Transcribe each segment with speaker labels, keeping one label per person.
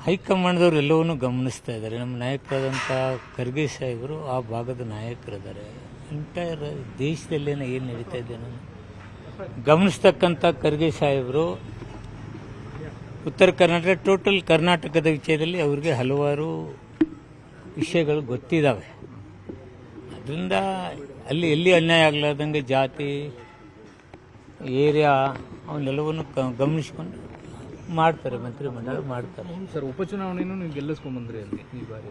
Speaker 1: ಹೈಕಮಾಂಡ್ದವ್ರು ಎಲ್ಲವನ್ನೂ ಗಮನಿಸ್ತಾ ಇದ್ದಾರೆ. ನಮ್ಮ ನಾಯಕರಾದಂಥ ಖರ್ಗೆ ಸಾಹೇಬರು ಆ ಭಾಗದ ನಾಯಕರಿದ್ದಾರೆ. ಎಂಟೈರ್ ದೇಶದಲ್ಲೇನೋ ಏನು ನಡೀತಾ ಇದೆ ನಾನು ಗಮನಿಸ್ತಕ್ಕಂಥ ಖರ್ಗೆ ಸಾಹೇಬರು ಉತ್ತರ ಕರ್ನಾಟಕ ಟೋಟಲ್ ಕರ್ನಾಟಕದ ವಿಷಯದಲ್ಲಿ ಅವ್ರಿಗೆ ಹಲವಾರು ವಿಷಯಗಳು ಗೊತ್ತಿದ್ದಾವೆ. ಅದರಿಂದ ಅಲ್ಲಿ ಎಲ್ಲಿ ಅನ್ಯಾಯ ಆಗಲಾರ್ದಂಗೆ ಜಾತಿ ಏರಿಯಾ ಅವನ್ನೆಲ್ಲವನ್ನು ಗಮನಿಸ್ಕೊಂಡು ಮಾಡ್ತಾರೆ, ಮಂತ್ರಿಮಂಡಲ ಮಾಡ್ತಾರೆ.
Speaker 2: ಸರ್, ಉಪಚುನಾವಣೆಯನ್ನು ನೀವು ಗೆಲ್ಲಿಸ್ಕೊಂಡ್ಬಂದ್ರಿ ಅಲ್ಲಿ ಈ ಬಾರಿ.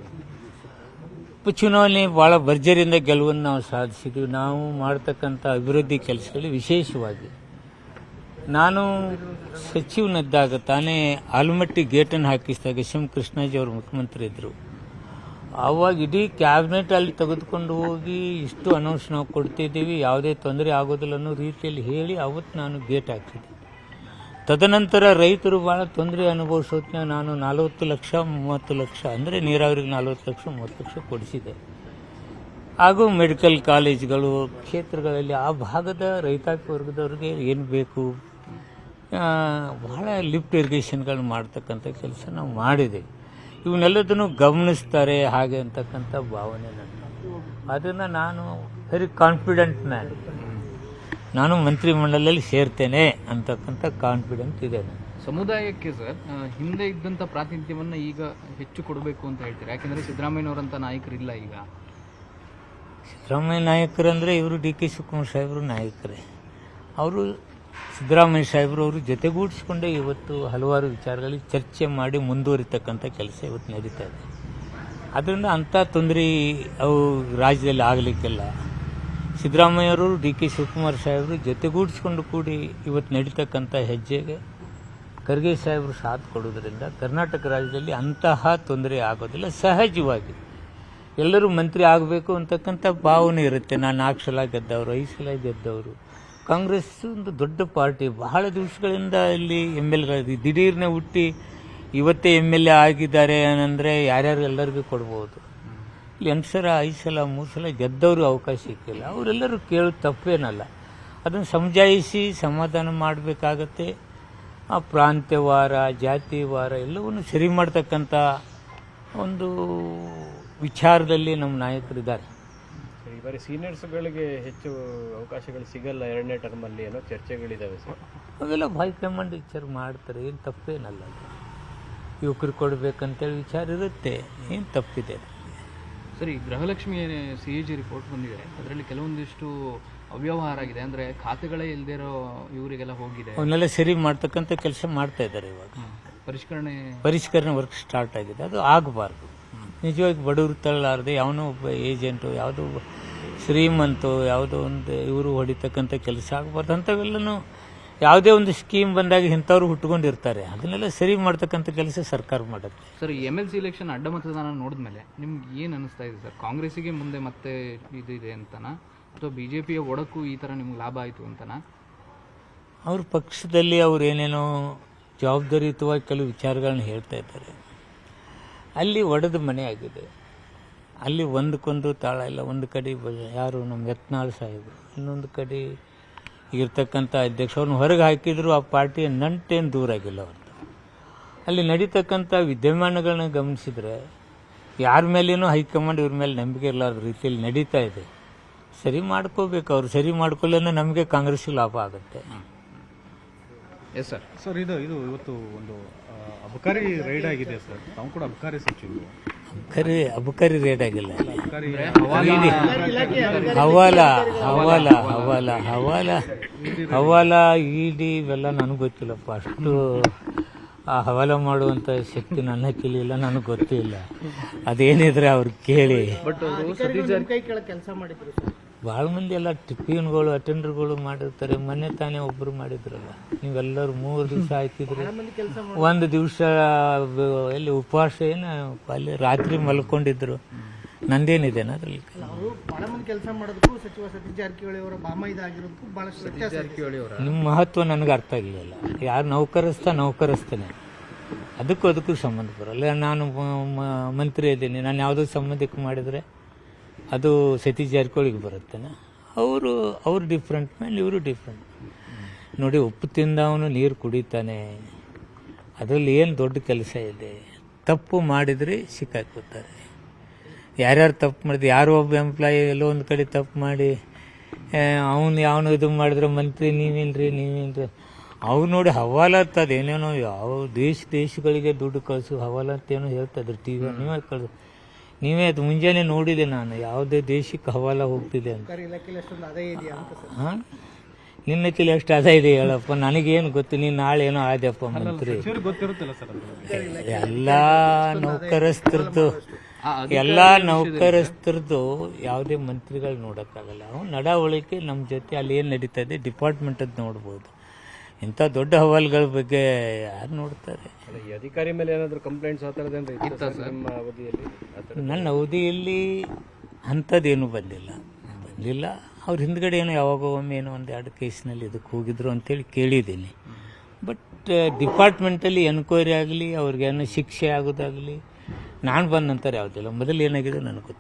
Speaker 1: ಉಪಚುನಾವಣೆ ಭಾಳ ಭರ್ಜರಿಯಿಂದ ಗೆಲುವನ್ನು ನಾವು ಸಾಧಿಸಿದ್ವಿ. ನಾವು ಮಾಡ್ತಕ್ಕಂಥ ಅಭಿವೃದ್ಧಿ ಕೆಲಸಗಳಲ್ಲಿ ವಿಶೇಷವಾಗಿ ನಾನು ಸಚಿವನಿದ್ದಾಗ ತಾನೇ ಆಲಮಟ್ಟಿ ಗೇಟನ್ನು ಹಾಕಿಸಿದಾಗ ಎಸ್ ಎಂ ಕೃಷ್ಣಾಜಿ ಅವರು ಮುಖ್ಯಮಂತ್ರಿ ಇದ್ದರು. ಆವಾಗ ಇಡೀ ಕ್ಯಾಬಿನೆಟ್ ಅಲ್ಲಿ ತೆಗೆದುಕೊಂಡು ಹೋಗಿ ಇಷ್ಟು ಅನೌನ್ಸ್ ನಾವು ಕೊಡ್ತಿದ್ದೀವಿ, ಯಾವುದೇ ತೊಂದರೆ ಆಗೋದಿಲ್ಲ ಅನ್ನೋ ರೀತಿಯಲ್ಲಿ ಹೇಳಿ ಅವತ್ತು ನಾನು ಗೇಟ್ ಹಾಕಿದ್ದೆ. ತದನಂತರ ರೈತರು ಭಾಳ ತೊಂದರೆ ಅನುಭವಿಸೋದ್ನ ನಾನು 40 ಲಕ್ಷ 30 ಲಕ್ಷ ಅಂದರೆ ನೀರಾವರಿಗೆ 40 ಲಕ್ಷ 30 ಲಕ್ಷ ಕೊಡಿಸಿದೆ. ಹಾಗೂ ಮೆಡಿಕಲ್ ಕಾಲೇಜ್ಗಳು ಕ್ಷೇತ್ರಗಳಲ್ಲಿ ಆ ಭಾಗದ ರೈತಾಪಿ ವರ್ಗದವ್ರಿಗೆ ಏನು ಬೇಕು ಬಹಳ ಲಿಫ್ಟ್ ಇರಿಗೇಷನ್ಗಳು ಮಾಡ್ತಕ್ಕಂಥ ಕೆಲಸ ನಾವು ಮಾಡಿದ್ದೇವೆ. ಇವನ್ನೆಲ್ಲದನ್ನು ಗಮನಿಸ್ತಾರೆ ಹಾಗೆ ಅಂತಕ್ಕಂಥ ಭಾವನೆ ನನ್ನ. ಅದನ್ನು ನಾನು ವೆರಿ ಕಾನ್ಫಿಡೆಂಟ್ ಮ್ಯಾನ್, ನಾನು ಮಂತ್ರಿಮಂಡಲದಲ್ಲಿ ಸೇರ್ತೇನೆ ಅಂತಕ್ಕಂಥ ಕಾನ್ಫಿಡೆಂಟ್ ಇದೆ.
Speaker 2: ಸಮುದಾಯಕ್ಕೆ ಸರ್ ಹಿಂದೆ ಇದ್ದಂಥ ಪ್ರಾತಿನಿಧ್ಯವನ್ನು ಈಗ ಹೆಚ್ಚು ಕೊಡಬೇಕು ಅಂತ ಹೇಳ್ತಾರೆ. ಯಾಕೆಂದರೆ ಸಿದ್ದರಾಮಯ್ಯನವರಂಥ ನಾಯಕರಿಲ್ಲ ಈಗ.
Speaker 1: ಸಿದ್ದರಾಮಯ್ಯ ನಾಯಕರಂದರೆ ಇವರು ಡಿ ಕೆ ಶಿವಕುಮಾರ್ ಸಾಹೇಬರು ನಾಯಕರೇ. ಅವರು ಸಿದ್ದರಾಮಯ್ಯ ಸಾಹೇಬರು ಅವರು ಜೊತೆಗೂಡಿಸ್ಕೊಂಡೇ ಇವತ್ತು ಹಲವಾರು ವಿಚಾರಗಳಿಗೆ ಚರ್ಚೆ ಮಾಡಿ ಮುಂದುವರಿತಕ್ಕಂಥ ಕೆಲಸ ಇವತ್ತು ನಡೀತಾ ಇದೆ. ಅದರಿಂದ ಅಂಥ ತೊಂದರೆ ಅವು ರಾಜ್ಯದಲ್ಲಿ ಆಗಲಿಕ್ಕಿಲ್ಲ. ಸಿದ್ದರಾಮಯ್ಯವರು ಡಿ ಕೆ ಶಿವಕುಮಾರ್ ಸಾಹೇಬರು ಜೊತೆಗೂಡಿಸ್ಕೊಂಡು ಕೂಡಿ ಇವತ್ತು ನಡೀತಕ್ಕಂಥ ಹೆಜ್ಜೆಗೆ ಖರ್ಗೆ ಸಾಹೇಬರು ಸಾಥ್ ಕೊಡೋದ್ರಿಂದ ಕರ್ನಾಟಕ ರಾಜ್ಯದಲ್ಲಿ ಅಂತಹ ತೊಂದರೆ ಆಗೋದಿಲ್ಲ. ಸಹಜವಾಗಿ ಎಲ್ಲರೂ ಮಂತ್ರಿ ಆಗಬೇಕು ಅಂತಕ್ಕಂಥ ಭಾವನೆ ಇರುತ್ತೆ. ನಾನು 4 ಸಲ ಗೆದ್ದವರು, 5 ಸಲ ಗೆದ್ದವರು. ಕಾಂಗ್ರೆಸ್ ಒಂದು ದೊಡ್ಡ ಪಾರ್ಟಿ, ಬಹಳ ದಿವಸಗಳಿಂದ ಇಲ್ಲಿ MLA ದಿಢೀರ್ನೆ ಹುಟ್ಟಿ ಇವತ್ತೇ MLA ಆಗಿದ್ದಾರೆ ಅಂದರೆ ಯಾರ್ಯಾರು ಎಲ್ಲರಿಗೂ ಕೊಡ್ಬೋದು. ಇಲ್ಲಿ 8 ಸಲ 5 ಸಲ 3 ಸಲ ಗೆದ್ದವರು ಅವಕಾಶ ಸಿಕ್ಕಿಲ್ಲ. ಅವರೆಲ್ಲರೂ ಕೇಳೋದು ತಪ್ಪೇನಲ್ಲ. ಅದನ್ನು ಸಮಜಾಯಿಸಿ ಸಮಾಧಾನ ಮಾಡಬೇಕಾಗತ್ತೆ. ಆ ಪ್ರಾಂತ್ಯವಾರ ಜಾತಿವಾರ ಎಲ್ಲವನ್ನು ಸರಿ ಮಾಡ್ತಕ್ಕಂಥ ಒಂದು ವಿಚಾರದಲ್ಲಿ ನಮ್ಮ ನಾಯಕರಿದ್ದಾರೆ.
Speaker 3: ಈ ಬಾರಿ ಸೀನಿಯರ್ಸ್ಗಳಿಗೆ ಹೆಚ್ಚು ಅವಕಾಶಗಳು ಸಿಗಲ್ಲ 2ನೇ ಟರ್ಮಲ್ಲಿ ಏನೋ ಚರ್ಚೆಗಳಿದ್ದಾವೆ ಸರ್.
Speaker 1: ಅವೆಲ್ಲ ಹೈಕಮಾಂಡ್ ವಿಚಾರ ಮಾಡ್ತಾರೆ, ಏನು ತಪ್ಪೇನಲ್ಲ. ಯುವಕರು ಕೊಡಬೇಕಂತೇಳಿ ವಿಚಾರ ಇರುತ್ತೆ, ಏನು ತಪ್ಪಿದೆ.
Speaker 2: ಸರಿ, ಗೃಹಲಕ್ಷ್ಮಿ CAG ರಿಪೋರ್ಟ್ ಬಂದಿದೆ. ಅದರಲ್ಲಿ ಕೆಲವೊಂದಿಷ್ಟು ಅವ್ಯವಹಾರ ಆಗಿದೆ. ಅಂದರೆ ಖಾತೆಗಳೇ ಇಲ್ಲದೇ ಇರೋ ಇವರಿಗೆಲ್ಲ ಹೋಗಿದೆ.
Speaker 1: ಅವನ್ನೆಲ್ಲ ಸರಿ ಮಾಡ್ತಕ್ಕಂಥ ಕೆಲಸ ಮಾಡ್ತಾ ಇದ್ದಾರೆ. ಇವಾಗ ಪರಿಷ್ಕರಣೆ ವರ್ಕ್ ಸ್ಟಾರ್ಟ್ ಆಗಿದೆ. ಅದು ಆಗಬಾರ್ದು. ನಿಜವಾಗಿ ಬಡವರು ತಳ್ಳಲಾರದೆ ಯಾವನೋ ಒಬ್ಬ ಏಜೆಂಟು, ಯಾವುದೋ ಶ್ರೀಮಂತು, ಯಾವುದೋ ಒಂದು ಇವರು ಹೊಡಿತಕ್ಕಂಥ ಕೆಲಸ ಆಗಬಾರ್ದು. ಅಂಥವೆಲ್ಲನೂ ಯಾವುದೇ ಒಂದು ಸ್ಕೀಮ್ ಬಂದಾಗ ಇಂಥವ್ರು ಹುಟ್ಕೊಂಡಿರ್ತಾರೆ. ಅದನ್ನೆಲ್ಲ ಸರಿ ಮಾಡ್ತಕ್ಕಂಥ ಕೆಲಸ ಸರ್ಕಾರ ಮಾಡುತ್ತೆ.
Speaker 2: ಸರ್, MLC ಎಲೆಕ್ಷನ್ ಅಡ್ಡ ಮತದಾನ ನೋಡಿದ್ಮೇಲೆ ನಿಮ್ಗೆ ಏನು ಅನಿಸ್ತಾ ಇದೆ ಸರ್? ಕಾಂಗ್ರೆಸ್ಸಿಗೆ ಮುಂದೆ ಮತ್ತೆ ಇದು ಇದೆ ಅಂತನಾ, ಅಥವಾ BJPಯ ಒಡಕು ಈ ಥರ ನಿಮ್ಗೆ ಲಾಭ ಆಯಿತು ಅಂತನಾ?
Speaker 1: ಅವ್ರ ಪಕ್ಷದಲ್ಲಿ ಅವ್ರು ಏನೇನೋ ಜವಾಬ್ದಾರಿಯುತವಾಗಿ ಕೆಲವು ವಿಚಾರಗಳನ್ನ ಹೇಳ್ತಾ ಇದ್ದಾರೆ. ಅಲ್ಲಿ ಒಡೆದ ಮನೆ ಆಗಿದೆ. ಅಲ್ಲಿ ಒಂದಕ್ಕೊಂದು ತಾಳ ಇಲ್ಲ. ಒಂದು ಕಡೆ ಯಾರು ನಮ್ಮ ಯತ್ನಾಳ್ ಸಾಹೇಬರು, ಇನ್ನೊಂದು ಕಡೆ ಇರ್ತಕ್ಕಂಥ ಅಧ್ಯಕ್ಷ ಅವ್ರನ್ನ ಹೊರಗೆ ಹಾಕಿದ್ರು. ಆ ಪಾರ್ಟಿಯ ನಂಟೇನು ದೂರ ಆಗಿಲ್ಲ ಅವ್ರದ್ದು. ಅಲ್ಲಿ ನಡೀತಕ್ಕಂಥ ವಿದ್ಯಮಾನಗಳನ್ನ ಗಮನಿಸಿದರೆ ಯಾರ ಮೇಲೇನೂ ಹೈಕಮಾಂಡ್ ಇವ್ರ ಮೇಲೆ ನಂಬಿಕೆ ಇರಲಾರ್ದ ರೀತಿಯಲ್ಲಿ ನಡೀತಾ ಇದೆ. ಸರಿ ಮಾಡ್ಕೋಬೇಕು. ಅವ್ರು ಸರಿ ಮಾಡ್ಕೊಳ್ಳೋದ್ರೆ ನಮಗೆ ಕಾಂಗ್ರೆಸ್ಗೆ ಲಾಭ ಆಗುತ್ತೆ.
Speaker 2: Yes sir.
Speaker 4: ಸರ್, ಇದು ಇವತ್ತು ಒಂದು ಅಬಕಾರಿ ರೈಡ್ ಆಗಿದೆ ಸರ್. ತಾವು ಕೂಡ ಅಬಕಾರಿ ಸಚಿವರು.
Speaker 1: ಅಬಕಾರಿ ರೇಟ್ ಆಗಿಲ್ಲ. ಹವಾಲ ಇಡಿ ಇವೆಲ್ಲ ನನಗೆ ಗೊತ್ತಿಲ್ಲಪ್ಪ. ಅಷ್ಟು ಆ ಹವಾಲ ಮಾಡುವಂಥ ಶಕ್ತಿ ನನ್ನ ಕೈಲಿಲ್ಲ, ನನಗೆ ಗೊತ್ತಿಲ್ಲ. ಅದೇನಿದ್ರೆ ಅವ್ರು ಕೇಳಿ. ಭಾಳ ಮಂದಿ ಎಲ್ಲ ಟಿಫಿನ್ಗಳು ಅಟೆಂಡರ್ಗಳು ಮಾಡಿರ್ತಾರೆ. ಮೊನ್ನೆ ತಾನೇ ಒಬ್ಬರು ಮಾಡಿದ್ರಲ್ಲ, ನೀವೆಲ್ಲರೂ 3 ದಿವಸ ಹಾಕಿದ್ರು. 1 ದಿವಸ ಎಲ್ಲಿ ಉಪವಾಸ ಏನು ಅಲ್ಲಿ ರಾತ್ರಿ ಮಲ್ಕೊಂಡಿದ್ರು. ನಂದೇನಿದೆ ಅದ್ರಲ್ಲಿ ನಿಮ್ಮ ಮಹತ್ವ ನನಗೆ ಅರ್ಥ ಆಗಲಿಲ್ಲ. ಯಾರು ನೌಕರಸ್ಥಾನೆ ಅದಕ್ಕೂ ಸಂಬಂಧ ಬರಲ್ಲ. ನಾನು ಮಂತ್ರಿ ಇದ್ದೀನಿ, ನಾನು ಯಾವುದೋ ಸಂಬಂಧಕ್ಕೆ ಮಾಡಿದರೆ ಅದು ಸತೀಶ್ ಜಾರಕಿಹೊಳಿಗೆ ಬರುತ್ತೇನೆ. ಅವರು ಡಿಫ್ರೆಂಟ್ ಮ್ಯಾನ್, ಇವರು ಡಿಫ್ರೆಂಟ್. ನೋಡಿ, ಉಪ್ಪು ತಿಂದ ಅವನು ನೀರು ಕುಡಿತಾನೆ. ಅದರಲ್ಲಿ ಏನು ದೊಡ್ಡ ಕೆಲಸ ಇದೆ? ತಪ್ಪು ಮಾಡಿದರೆ ಸಿಕ್ಕಾಕೋತಾರೆ. ಯಾರ್ಯಾರು ತಪ್ಪು ಮಾಡಿದ್ರೆ, ಯಾರೋ ಒಬ್ಬ ಎಂಪ್ಲಾಯಿ ಎಲ್ಲೋ ಒಂದು ಕಡೆ ತಪ್ಪು ಮಾಡಿ ಅವನು ಯಾವನು ಇದು ಮಾಡಿದ್ರೆ ಮಂತ್ರಿ ನೀವೇನ್ರಿ ಅವ್ರು ನೋಡಿ ಹವಾಲತ್ ಅದೇನೇನೋ ಯಾವ ದೇಶಗಳಿಗೆ ದುಡ್ಡು ಕಳಿಸು ಹವಾಲತ್ ಏನೋ ಹೇಳ್ತಾಯಿದ್ರು ಟಿ ವಿ. ನೀವೇ ಅದು ಮುಂಜಾನೆ ನೋಡಿದೆ ನಾನು, ಯಾವುದೇ ದೇಶಕ್ಕೆ ಹವಾಲ ಹೋಗ್ತಿದೆ ಅಂತ. ಹಾಂ, ನಿನ್ನ ಕೈಲಿ ಎಷ್ಟು ಅದ ಇದೆ ಹೇಳಪ್ಪ, ನನಗೇನು ಗೊತ್ತು, ನೀನು ನಾಳೆ ಏನೋ ಆದ್ಯಪ್ಪ ಮಂತ್ರಿ.
Speaker 4: ಗೊತ್ತಿರುತ್ತಲ್ಲ ಸರ್ ಅದು.
Speaker 1: ಎಲ್ಲ ನೌಕರಸ್ಥರದ್ದು ಯಾವುದೇ ಮಂತ್ರಿಗಳು ನೋಡೋಕ್ಕಾಗಲ್ಲ. ಅವ್ನು ನಡವಳಿಕೆ ನಮ್ಮ ಜೊತೆ ಅಲ್ಲಿ ಏನು ನಡೀತದೆ ಡಿಪಾರ್ಟ್ಮೆಂಟದ್ದು ನೋಡ್ಬೋದು. ಇಂಥ ದೊಡ್ಡ ಹವಾಲ್ಗಳ ಬಗ್ಗೆ ಯಾರು ನೋಡ್ತಾರೆ?
Speaker 3: ಈ ಅಧಿಕಾರಿ ಮೇಲೆ ಏನಾದರೂ ಕಂಪ್ಲೇಂಟ್ಸ್ ಆ ಥರದ್ದೇನು ಇತ್ತು ನಿಮ್ಮ ಅವಧಿಯಲ್ಲಿ?
Speaker 1: ನನ್ನ ಅವಧಿಯಲ್ಲಿ ಅಂಥದ್ದೇನು ಬಂದಿಲ್ಲ. ಅವ್ರ ಹಿಂದ್ಗಡೆ ಏನೋ ಯಾವಾಗ ಒಮ್ಮೆ ಏನೋ ಒಂದು 2 ಕೇಸ್ನಲ್ಲಿ ಇದಕ್ಕೆ ಹೋಗಿದ್ರು ಅಂತೇಳಿ ಕೇಳಿದ್ದೀನಿ. ಬಟ್ ಡಿಪಾರ್ಟ್ಮೆಂಟಲ್ಲಿ ಎನ್ಕ್ವೈರಿ ಆಗಲಿ ಅವ್ರಿಗೇನೋ ಶಿಕ್ಷೆ ಆಗೋದಾಗಲಿ ನಾನು ಬಂದ ನಂತರ ಯಾವುದಿಲ್ಲ. ಮೊದಲು ಏನಾಗಿದೆ ನನಗೆ ಗೊತ್ತಿಲ್ಲ.